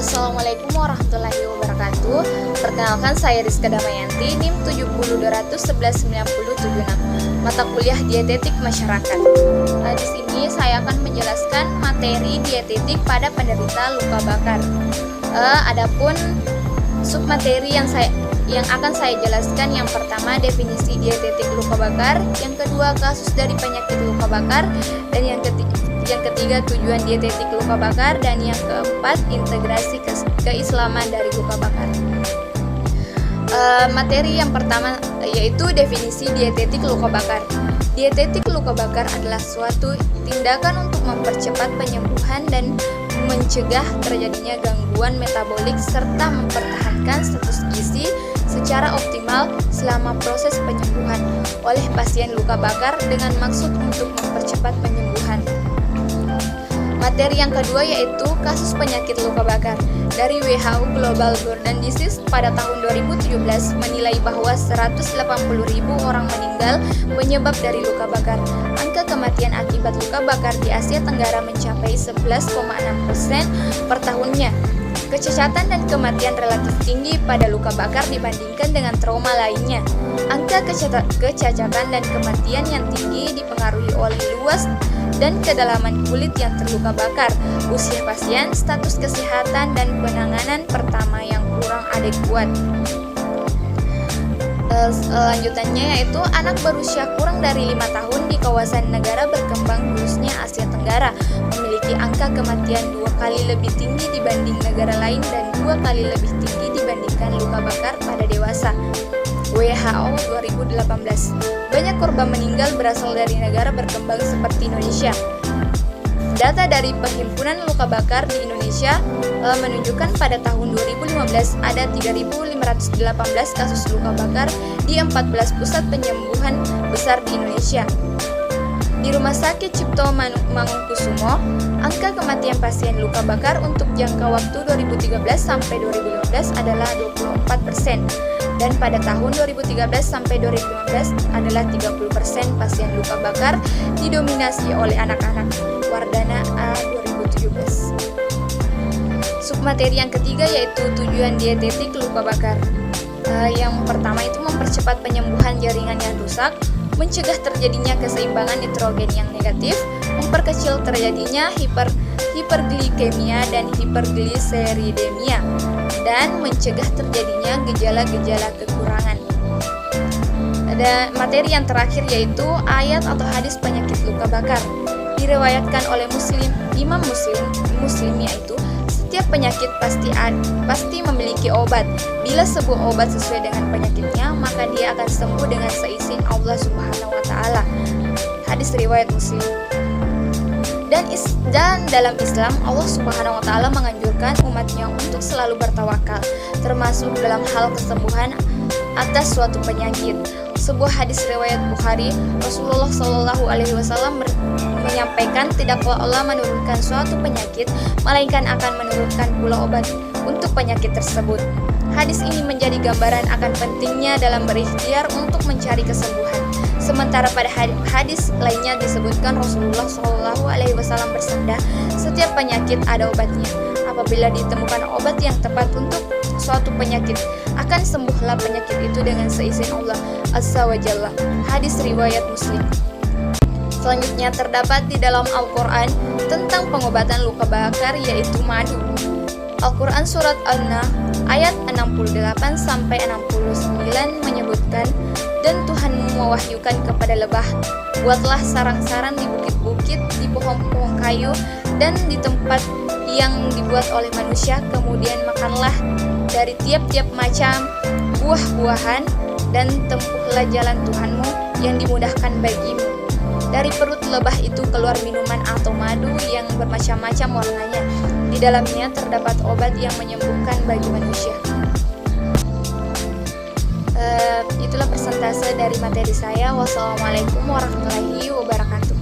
Assalamualaikum warahmatullahi wabarakatuh. Perkenalkan, saya Rizka Damayanti, NIM 7021199076, mata kuliah dietetik masyarakat. Di sini saya akan menjelaskan materi dietetik pada penderita luka bakar. Adapun submateri yang akan saya jelaskan, yang pertama definisi dietetik luka bakar, yang kedua kasus dari penyakit luka bakar, dan yang ketiga tujuan dietetik luka bakar, dan yang keempat integrasi keislaman dari luka bakar. Materi yang pertama yaitu definisi dietetik luka bakar. Dietetik luka bakar adalah suatu tindakan untuk mempercepat penyembuhan dan mencegah terjadinya gangguan metabolik serta mempertahankan status gizi secara optimal selama proses penyembuhan oleh pasien luka bakar dengan maksud untuk mempercepat penyembuhan. Materi yang kedua yaitu kasus penyakit luka bakar. Dari WHO Global Burden Disease pada tahun 2017 menilai bahwa 180.000 orang meninggal penyebab dari luka bakar. Angka kematian akibat luka bakar di Asia Tenggara mencapai 11,6% per tahunnya. Kecacatan dan kematian relatif tinggi pada luka bakar dibandingkan dengan trauma lainnya. Angka kecacatan dan kematian yang tinggi dipengaruhi oleh luas dan kedalaman kulit yang terluka bakar, usia pasien, status kesehatan, dan penanganan pertama yang kurang adekuat. Selanjutnya yaitu anak berusia kurang dari 5 tahun di kawasan negara berkembang khususnya Asia Tenggara memiliki angka kematian 2 kali lebih tinggi dibanding negara lain dan 2 kali lebih tinggi dibandingkan luka bakar pada dewasa. WHO 2018. Banyak korban meninggal berasal dari negara berkembang seperti Indonesia. Data dari Perhimpunan Luka Bakar di Indonesia menunjukkan pada tahun 2015 ada 3.518 kasus luka bakar di 14 pusat penyembuhan besar di Indonesia. Di Rumah Sakit Cipto Mangunkusumo, angka kematian pasien luka bakar untuk jangka waktu 2013 sampai 2015 adalah 24%, dan pada tahun 2013 sampai 2015 adalah 30% pasien luka bakar didominasi oleh anak-anak. Wardana A 2017. Submateri yang ketiga yaitu tujuan dietetik luka bakar. Yang pertama itu mempercepat penyembuhan jaringan yang rusak, mencegah terjadinya keseimbangan nitrogen yang negatif, memperkecil terjadinya hiperglikemia dan hipergliseridemia, dan mencegah terjadinya gejala-gejala kekurangan. Ada materi yang terakhir yaitu ayat atau hadis penyakit luka bakar. Diriwayatkan oleh Imam Muslim yaitu setiap penyakit pasti memiliki obat. Bila sebuah obat sesuai dengan penyakitnya, maka dia akan sembuh dengan seizin Allah Subhanahu wa taala. Hadis riwayat Muslim. Dan dalam Islam, Allah Subhanahu wa taala menganjurkan umatnya untuk selalu bertawakal, termasuk dalam hal kesembuhan atas suatu penyakit. Sebuah hadis riwayat Bukhari, Rasulullah Shallallahu alaihi wasallam menyampaikan, tidaklah Allah menurunkan suatu penyakit, melainkan akan menurunkan pula obat untuk penyakit tersebut. Hadis ini menjadi gambaran akan pentingnya dalam berikhtiar untuk mencari kesembuhan. Sementara pada hadis lainnya disebutkan Rasulullah Shallallahu alaihi wasallam bersabda, setiap penyakit ada obatnya. Apabila ditemukan obat yang tepat untuk suatu penyakit, akan sembuhlah penyakit itu dengan seizin Allah Azza wa Jalla. Hadis riwayat Muslim. Selanjutnya terdapat di dalam Al-Quran tentang pengobatan luka bakar yaitu madu. Al-Quran Surat An-Nahl ayat 68-69 menyebutkan, dan Tuhanmu mewahyukan kepada lebah, buatlah sarang-sarang di bukit-bukit, di pohon-pohon kayu, dan di tempat yang dibuat oleh manusia, kemudian makanlah dari tiap-tiap macam buah-buahan, dan tempuhlah jalan Tuhanmu yang dimudahkan bagimu. Dari perut lebah itu keluar minuman atau madu yang bermacam-macam warnanya. Di dalamnya terdapat obat yang menyembuhkan bagi manusia. Itulah persentase dari materi saya. Wassalamualaikum warahmatullahi wabarakatuh.